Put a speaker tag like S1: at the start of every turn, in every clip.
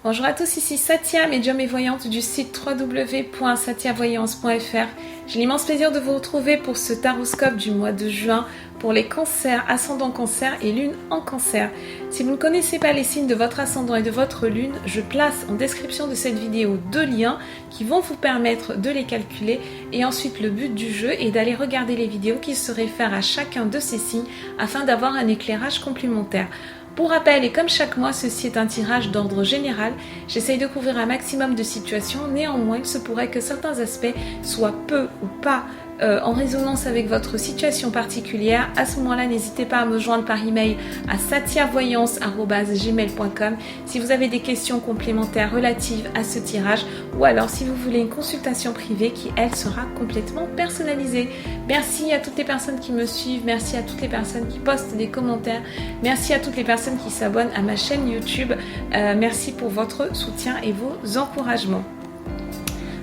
S1: Bonjour à tous, ici Satia, médium et voyante du site www.satiavoyance.fr. J'ai l'immense plaisir de vous retrouver pour ce taroscope du mois de juin pour les cancers, ascendant cancer et lune en cancer. Si vous ne connaissez pas les signes de votre ascendant et de votre lune, je place en description de cette vidéo deux liens qui vont vous permettre de les calculer. Et ensuite, le but du jeu est d'aller regarder les vidéos qui se réfèrent à chacun de ces signes afin d'avoir un éclairage complémentaire. Pour rappel, et comme chaque mois, ceci est un tirage d'ordre général, j'essaye de couvrir un maximum de situations. Néanmoins, il se pourrait que certains aspects soient peu ou pas en résonance avec votre situation particulière. À ce moment-là, n'hésitez pas à me joindre par email à satiavoyance@gmail.com si vous avez des questions complémentaires relatives à ce tirage, ou alors si vous voulez une consultation privée qui, elle, sera complètement personnalisée. Merci à toutes les personnes qui me suivent, merci à toutes les personnes qui postent des commentaires, merci à toutes les personnes qui s'abonnent à ma chaîne YouTube. Merci pour votre soutien et vos encouragements.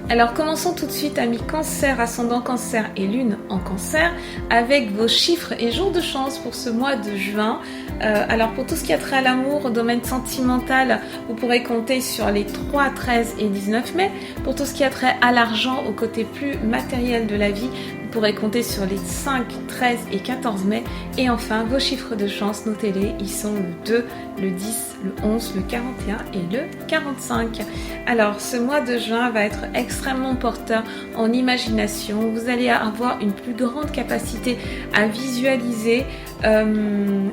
S1: Alors commençons tout de suite, amis cancer, ascendant cancer et lune en cancer, avec vos chiffres et jours de chance pour ce mois de juin. Alors pour tout ce qui a trait à l'amour, au domaine sentimental, vous pourrez compter sur les 3, 13 et 19 mai. Pour tout ce qui a trait à l'argent, au côté plus matériel de la vie, vous pourrez compter sur les 5, 13 et 14 mai. Et enfin, vos chiffres de chance, notez-les, ils sont le 2, le 10, le 11, le 41 et le 45. Alors, ce mois de juin va être extrêmement porteur en imagination. Vous allez avoir une plus grande capacité à visualiser.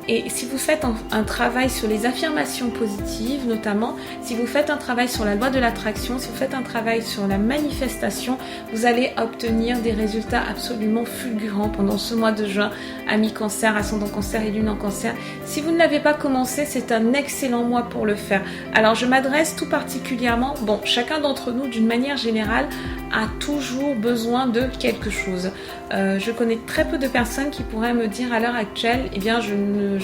S1: Et si vous faites un travail sur les affirmations positives, notamment, si vous faites un travail sur la loi de l'attraction, si vous faites un travail sur la manifestation, vous allez obtenir des résultats absolument fulgurants pendant ce mois de juin, amis cancer, ascendant cancer et lune en cancer. Si vous ne l'avez pas commencé, c'est un excellent mois pour le faire. Alors je m'adresse tout particulièrement, chacun d'entre nous d'une manière générale a toujours besoin de quelque chose. Je connais très peu de personnes qui pourraient me dire à l'heure actuelle, eh bien je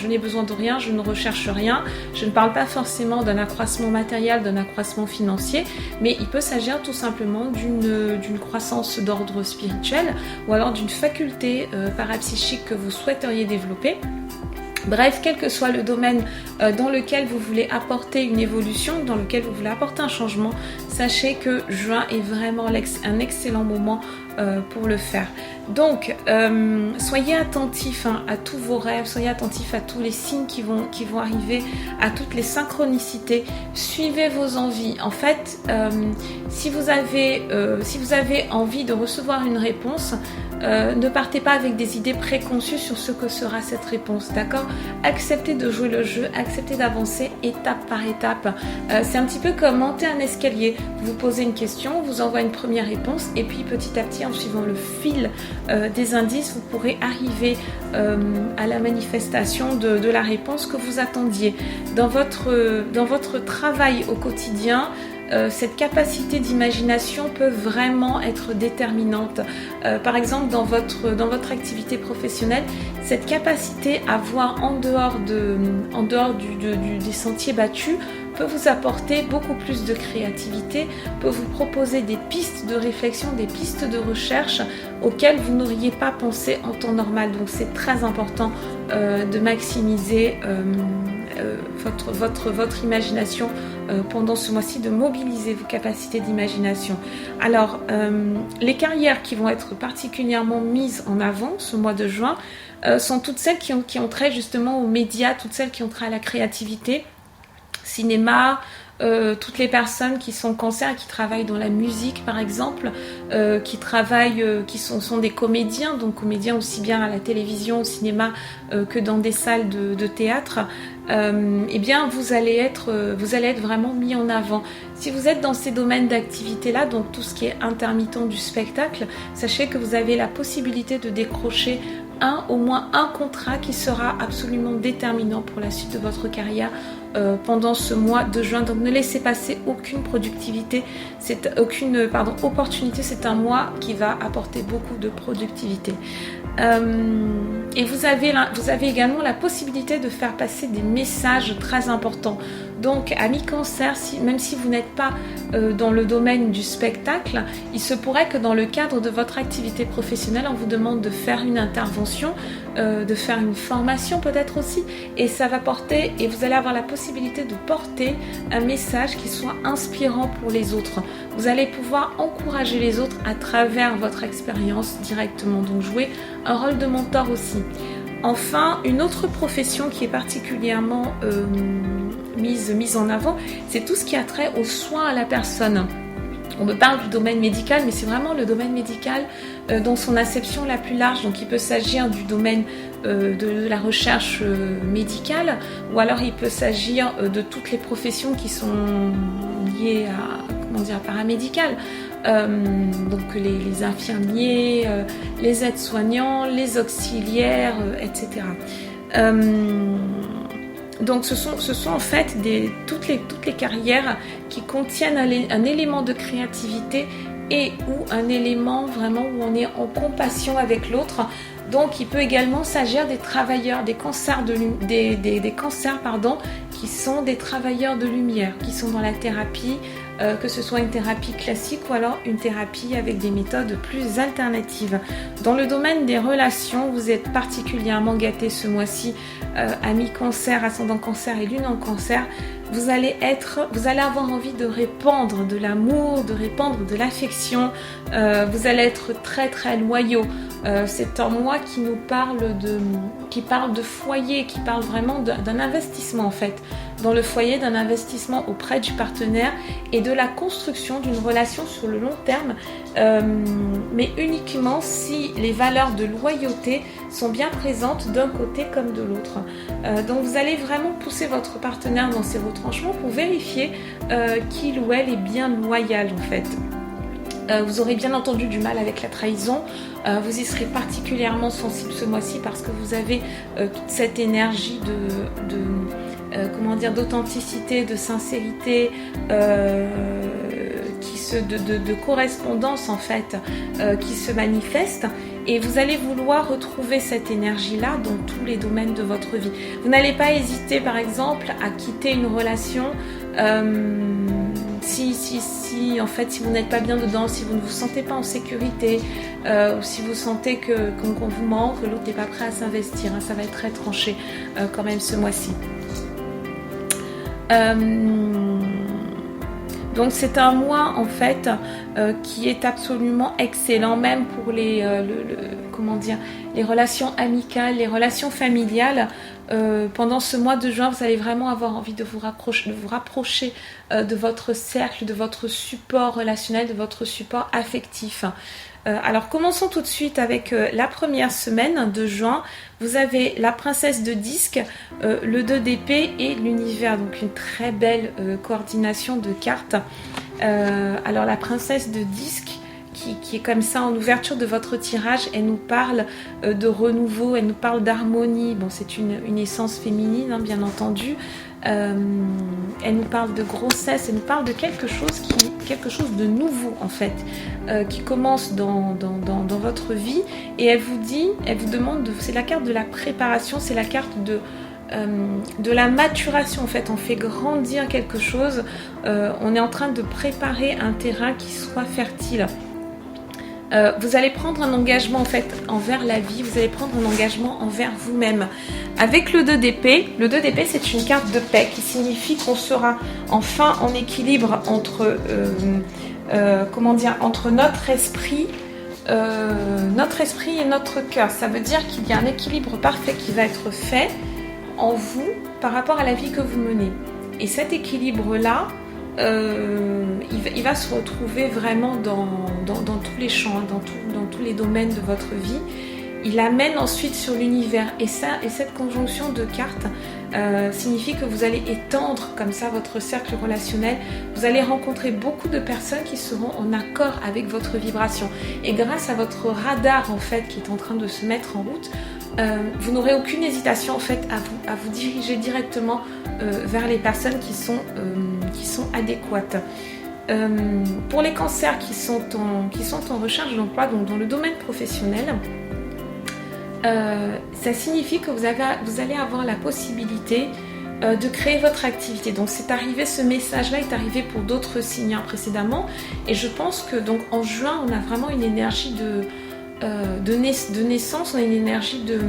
S1: n'ai besoin de rien, je ne recherche rien. Je ne parle pas forcément d'un accroissement matériel, d'un accroissement financier, mais il peut s'agir tout simplement d'une croissance d'ordre spirituel ou alors d'une faculté parapsychique que vous souhaiteriez développer. Bref, quel que soit le domaine dans lequel vous voulez apporter une évolution, dans lequel vous voulez apporter un changement, sachez que juin est vraiment un excellent moment pour le faire. Donc, soyez attentifs à tous vos rêves, soyez attentifs à tous les signes qui vont arriver, à toutes les synchronicités. Suivez vos envies. En fait, si vous avez envie de recevoir une réponse, ne partez pas avec des idées préconçues sur ce que sera cette réponse, d'accord? Acceptez de jouer le jeu, acceptez d'avancer étape par étape. C'est un petit peu comme monter un escalier. Vous posez une question, vous envoie une première réponse et puis petit à petit, en suivant le fil des indices, vous pourrez arriver à la manifestation de la réponse que vous attendiez. Dans votre travail au quotidien, cette capacité d'imagination peut vraiment être déterminante. Par exemple, dans votre activité professionnelle, cette capacité à voir en dehors des sentiers battus peut vous apporter beaucoup plus de créativité, peut vous proposer des pistes de réflexion, des pistes de recherche auxquelles vous n'auriez pas pensé en temps normal. Donc c'est très important de maximiser votre imagination pendant ce mois-ci, de mobiliser vos capacités d'imagination. Alors, les carrières qui vont être particulièrement mises en avant ce mois de juin sont toutes celles qui ont trait justement aux médias, toutes celles qui ont trait à la créativité, cinéma, toutes les personnes qui sont cancer et qui travaillent dans la musique par exemple, qui sont des comédiens, donc comédiens aussi bien à la télévision, au cinéma que dans des salles de théâtre, eh bien vous allez être vraiment mis en avant. Si vous êtes dans ces domaines d'activité là, donc tout ce qui est intermittent du spectacle, sachez que vous avez la possibilité de décrocher au moins un contrat qui sera absolument déterminant pour la suite de votre carrière pendant ce mois de juin. Donc ne laissez passer aucune opportunité, c'est un mois qui va apporter beaucoup de productivité. Et vous avez également la possibilité de faire passer des messages très importants. Donc, amis Cancer, même si vous n'êtes pas dans le domaine du spectacle, il se pourrait que dans le cadre de votre activité professionnelle, on vous demande de faire une intervention, de faire une formation peut-être aussi, et ça va porter, et vous allez avoir la possibilité de porter un message qui soit inspirant pour les autres. Vous allez pouvoir encourager les autres à travers votre expérience directement, donc jouer un rôle de mentor aussi. Enfin, une autre profession qui est particulièrement mise en avant, c'est tout ce qui a trait aux soins à la personne. On me parle du domaine médical, mais c'est vraiment le domaine médical dans son acception la plus large. Donc il peut s'agir du domaine de la recherche médicale, ou alors il peut s'agir de toutes les professions qui sont liées à paramédicales. Donc les infirmiers, les aides-soignants, les auxiliaires, etc. Donc ce sont en fait toutes les carrières qui contiennent un élément de créativité et ou un élément vraiment où on est en compassion avec l'autre. Donc il peut également s'agir des travailleurs, des cancers qui sont des travailleurs de lumière, qui sont dans la thérapie, que ce soit une thérapie classique ou alors une thérapie avec des méthodes plus alternatives. Dans le domaine des relations, vous êtes particulièrement gâtés ce mois-ci, amis Cancer, ascendant Cancer et lune en Cancer. Vous allez avoir envie de répandre de l'amour, de répandre de l'affection. Vous allez être très très loyaux. C'est un mois qui parle de foyer, qui parle vraiment d'un investissement en fait, dans le foyer, d'un investissement auprès du partenaire et de la construction d'une relation sur le long terme, mais uniquement si les valeurs de loyauté sont bien présentes d'un côté comme de l'autre. Donc vous allez vraiment pousser votre partenaire dans ses retranchements pour vérifier qu'il ou elle est bien loyal en fait. Vous aurez bien entendu du mal avec la trahison, vous y serez particulièrement sensible ce mois-ci parce que vous avez toute cette énergie d'authenticité, de sincérité, de correspondance en fait, qui se manifeste. Et vous allez vouloir retrouver cette énergie-là dans tous les domaines de votre vie. Vous n'allez pas hésiter, par exemple, à quitter une relation si vous n'êtes pas bien dedans, si vous ne vous sentez pas en sécurité, ou si vous sentez qu'on vous manque, que l'autre n'est pas prêt à s'investir. Ça va être très tranché quand même ce mois-ci. Donc c'est un mois en fait qui est absolument excellent, même pour les relations amicales, les relations familiales. Pendant ce mois de juin, vous allez vraiment avoir envie de vous rapprocher de votre cercle, de votre support relationnel, de votre support affectif. Alors commençons tout de suite avec la première semaine de juin. Vous avez la princesse de disque, le 2 d'épée et l'univers, donc une très belle coordination de cartes. Alors la princesse de disque qui est comme ça en ouverture de votre tirage, elle nous parle de renouveau, elle nous parle d'harmonie. Bon, c'est une essence féminine, hein, bien entendu. Elle nous parle de grossesse, elle nous parle de quelque chose de nouveau en fait, qui commence dans votre vie, et elle vous demande, c'est la carte de la préparation, c'est la carte de la maturation en fait. On fait grandir quelque chose, on est en train de préparer un terrain qui soit fertile. Vous allez prendre un engagement en fait envers la vie, vous allez prendre un engagement envers vous-même. Avec le 2 d'épée, c'est une carte de paix qui signifie qu'on sera enfin en équilibre entre notre esprit et notre cœur. Ça veut dire qu'il y a un équilibre parfait qui va être fait en vous par rapport à la vie que vous menez. Et cet équilibre-là, il va se retrouver vraiment dans tous les champs, dans tous les domaines de votre vie. Il amène ensuite sur l'univers, et cette conjonction de cartes signifie que vous allez étendre comme ça votre cercle relationnel. Vous allez rencontrer beaucoup de personnes qui seront en accord avec votre vibration, et grâce à votre radar en fait qui est en train de se mettre en route, vous n'aurez aucune hésitation en fait à vous diriger directement vers les personnes qui sont adéquates. Pour les cancers qui sont en recherche d'emploi, donc dans le domaine professionnel, ça signifie que vous allez avoir la possibilité de créer votre activité. Donc c'est arrivé, ce message-là est arrivé pour d'autres signes précédemment, et je pense que donc en juin, on a vraiment une énergie de naissance, on a une énergie de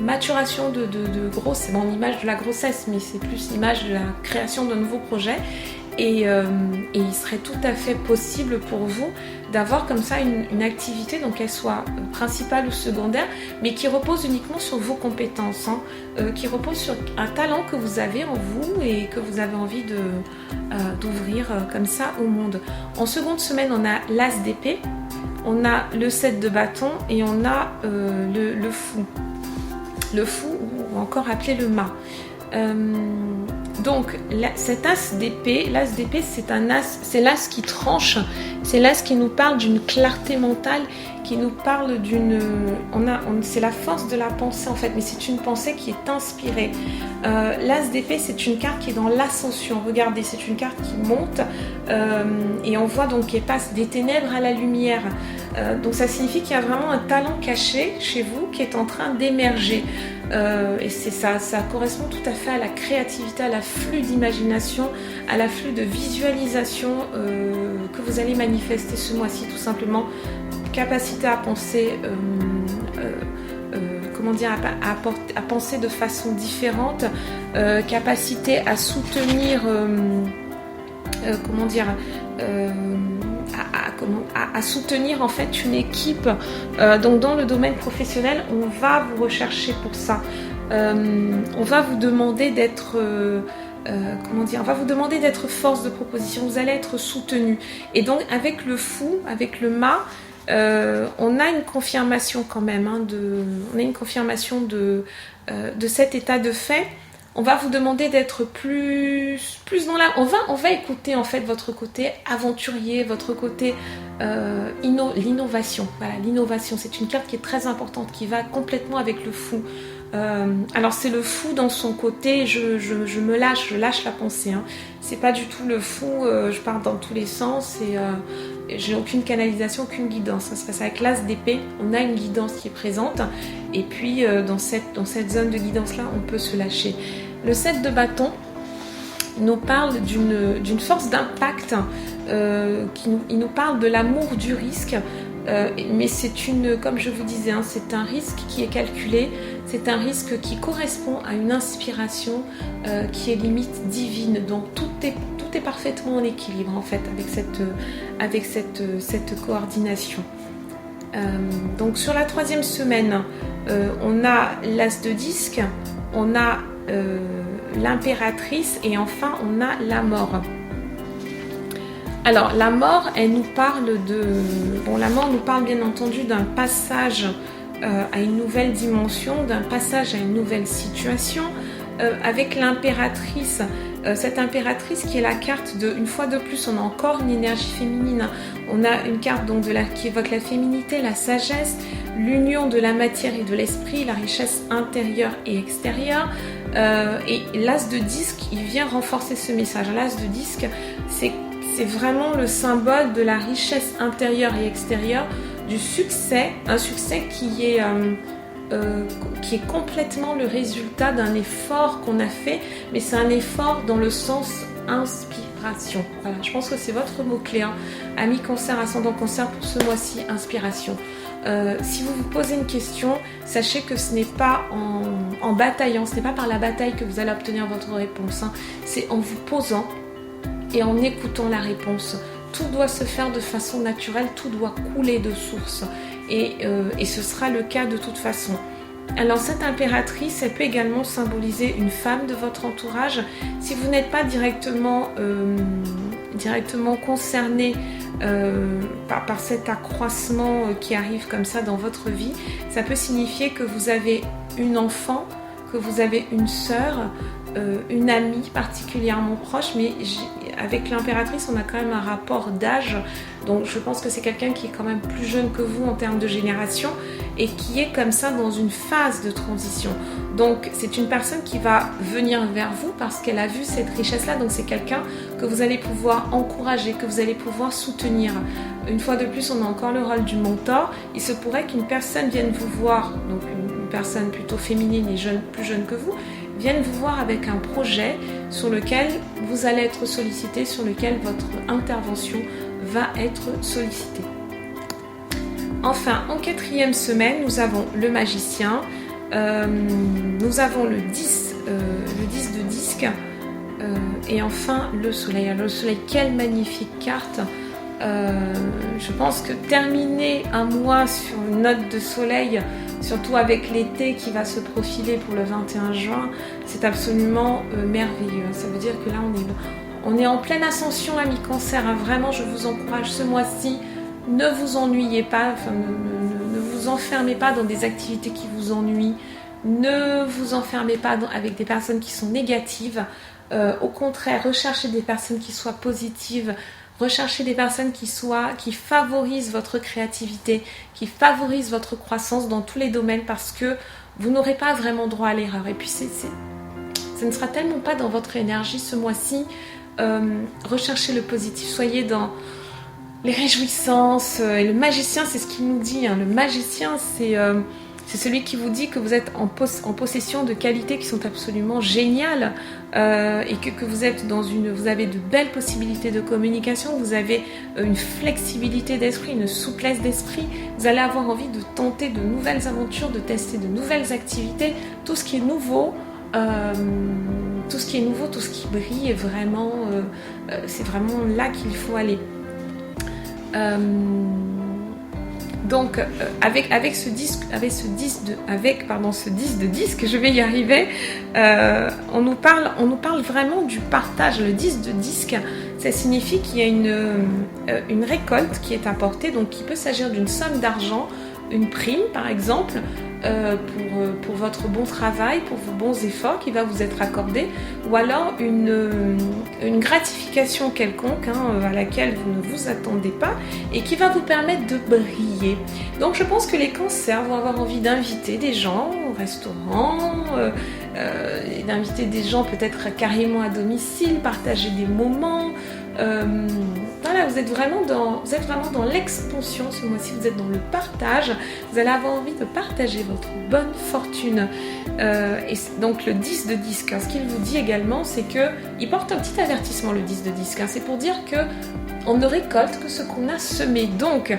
S1: maturation de grosse, c'est bon, l'image de la grossesse, mais c'est plus l'image de la création d'un nouveau projet. Et il serait tout à fait possible pour vous d'avoir comme ça une activité, donc qu'elle soit principale ou secondaire, mais qui repose uniquement sur vos compétences, qui repose sur un talent que vous avez en vous et que vous avez envie d'ouvrir comme ça au monde. En seconde semaine, on a l'as d'épée, on a le 7 de bâton et on a le fou. Le fou, ou encore appelé le mât. Donc cet as d'épée, l'as d'épée, c'est un as, c'est l'as qui tranche, c'est l'as qui nous parle d'une clarté mentale, qui nous parle c'est la force de la pensée en fait, mais c'est une pensée qui est inspirée. L'as d'épée, c'est une carte qui est dans l'ascension. Regardez, c'est une carte qui monte et on voit donc qu'elle passe des ténèbres à la lumière. Donc ça signifie qu'il y a vraiment un talent caché chez vous qui est en train d'émerger. Et c'est ça correspond tout à fait à la créativité, à l'afflux d'imagination, à l'afflux de visualisation que vous allez manifester ce mois-ci, tout simplement. Capacité à penser, à penser de façon différente, capacité à soutenir, à soutenir en fait une équipe. Donc dans le domaine professionnel, on va vous rechercher pour ça. On va vous demander d'être on va vous demander d'être force de proposition. Vous allez être soutenu. Et donc avec le fou, avec le mât, on a une confirmation quand même, on a une confirmation de cet état de fait. On va vous demander d'être plus dans la... On va écouter en fait votre côté aventurier, votre côté l'innovation. Voilà, l'innovation, c'est une carte qui est très importante, qui va complètement avec le fou. Alors c'est le fou dans son côté, je me lâche, je lâche la pensée. C'est pas du tout le fou, je pars dans tous les sens et j'ai aucune canalisation, aucune guidance. Ça se passe avec l'as d'épée, on a une guidance qui est présente et puis dans cette zone de guidance là, on peut se lâcher. Le 7 de bâton nous parle d'une force d'impact, il nous parle de l'amour du risque. Mais c'est comme je vous disais, c'est un risque qui est calculé, c'est un risque qui correspond à une inspiration qui est limite divine. Donc tout est parfaitement en équilibre en fait avec cette coordination. Donc sur la 3e semaine, on a l'as de disque, on a l'impératrice et enfin on a la mort. Alors la mort, elle nous parle la mort nous parle bien entendu d'un passage à une nouvelle dimension, d'un passage à une nouvelle situation. Avec l'impératrice, cette impératrice qui est la carte une fois de plus, on a encore une énergie féminine. On a une carte donc qui évoque la féminité, la sagesse, l'union de la matière et de l'esprit, la richesse intérieure et extérieure. Et l'as de disque, il vient renforcer ce message. L'as de disque, c'est vraiment le symbole de la richesse intérieure et extérieure, du succès, un succès qui est complètement le résultat d'un effort qu'on a fait, mais c'est un effort dans le sens inspiration. Voilà, je pense que c'est votre mot-clé, Amis Cancer, ascendant Cancer pour ce mois-ci, inspiration. Si vous vous posez une question, sachez que ce n'est pas en bataillant, ce n'est pas par la bataille que vous allez obtenir votre réponse, c'est en vous posant et en écoutant la réponse. Tout doit se faire de façon naturelle, tout doit couler de source. Et ce sera le cas de toute façon. Alors cette impératrice, elle peut également symboliser une femme de votre entourage. Si vous n'êtes pas directement concerné par cet accroissement qui arrive comme ça dans votre vie, ça peut signifier que vous avez une enfant, que vous avez une sœur, une amie particulièrement proche, mais avec l'impératrice, on a quand même un rapport d'âge, donc je pense que c'est quelqu'un qui est quand même plus jeune que vous en termes de génération et qui est comme ça dans une phase de transition. Donc c'est une personne qui va venir vers vous parce qu'elle a vu cette richesse-là, donc c'est quelqu'un que vous allez pouvoir encourager, que vous allez pouvoir soutenir. Une fois de plus, on a encore le rôle du mentor. Il se pourrait qu'une personne vienne vous voir, donc une personne plutôt féminine et plus jeune que vous, viennent vous voir avec un projet sur lequel vous allez être sollicité, sur lequel votre intervention va être sollicitée. Enfin, en 4e semaine, nous avons le magicien, nous avons le 10 de disque et enfin le soleil. Alors le soleil, quelle magnifique carte! Je pense que terminer un mois sur une note de soleil, surtout avec l'été qui va se profiler pour le 21 juin, c'est absolument merveilleux. Ça veut dire que là on est en pleine ascension, amis Cancer, hein. Vraiment je vous encourage ce mois-ci, ne vous ennuyez pas, enfin, ne vous enfermez pas dans des activités qui vous ennuient, ne vous enfermez pas avec des personnes qui sont négatives, au contraire recherchez des personnes qui soient positives. Recherchez des personnes qui favorisent votre créativité, qui favorisent votre croissance dans tous les domaines parce que vous n'aurez pas vraiment droit à l'erreur. Et puis, ça ne sera tellement pas dans votre énergie ce mois-ci. Recherchez le positif, soyez dans les réjouissances. Et le magicien, c'est ce qu'il nous dit, hein. Le magicien, c'est celui qui vous dit que vous êtes en possession de qualités qui sont absolument géniales et que vous avez de belles possibilités de communication, vous avez une flexibilité d'esprit, une souplesse d'esprit, vous allez avoir envie de tenter de nouvelles aventures, de tester de nouvelles activités, tout ce qui est nouveau. Tout ce qui brille est vraiment, c'est vraiment là qu'il faut aller. Donc avec ce 10 de disque, je vais y arriver, on nous parle vraiment du partage. Le 10 de disque, ça signifie qu'il y a une récolte qui est apportée, donc il peut s'agir d'une somme d'argent, une prime par exemple, pour votre bon travail, pour vos bons efforts qui va vous être accordé, ou alors une gratification quelconque à laquelle vous ne vous attendez pas et qui va vous permettre de briller. Donc je pense que les cancers vont avoir envie d'inviter des gens au restaurant, d'inviter des gens peut-être carrément à domicile, partager des moments. Voilà, vous êtes vraiment dans l'expansion ce mois-ci, vous êtes dans le partage, vous allez avoir envie de partager votre bonne fortune. Et donc le 10 de disque, ce qu'il vous dit également, c'est qu'il porte un petit avertissement, le 10 de disque, c'est pour dire qu'on ne récolte que ce qu'on a semé. Donc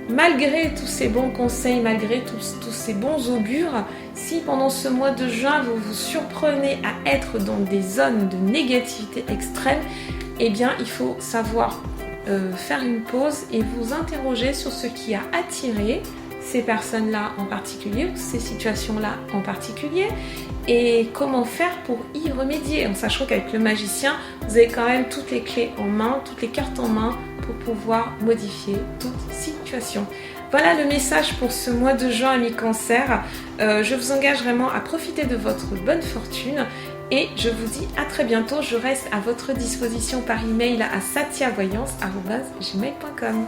S1: malgré tous ces bons conseils, malgré tous ces bons augures, si pendant ce mois de juin vous vous surprenez à être dans des zones de négativité extrême, eh bien il faut savoir faire une pause et vous interroger sur ce qui a attiré ces personnes-là en particulier, ou ces situations-là en particulier, et comment faire pour y remédier, en sachant qu'avec le magicien, vous avez quand même toutes les clés en main, toutes les cartes en main pour pouvoir modifier toute situation. Voilà le message pour ce mois de juin, amis Cancer. Je vous engage vraiment à profiter de votre bonne fortune et je vous dis à très bientôt. Je reste à votre disposition par email à satiavoyance@gmail.com.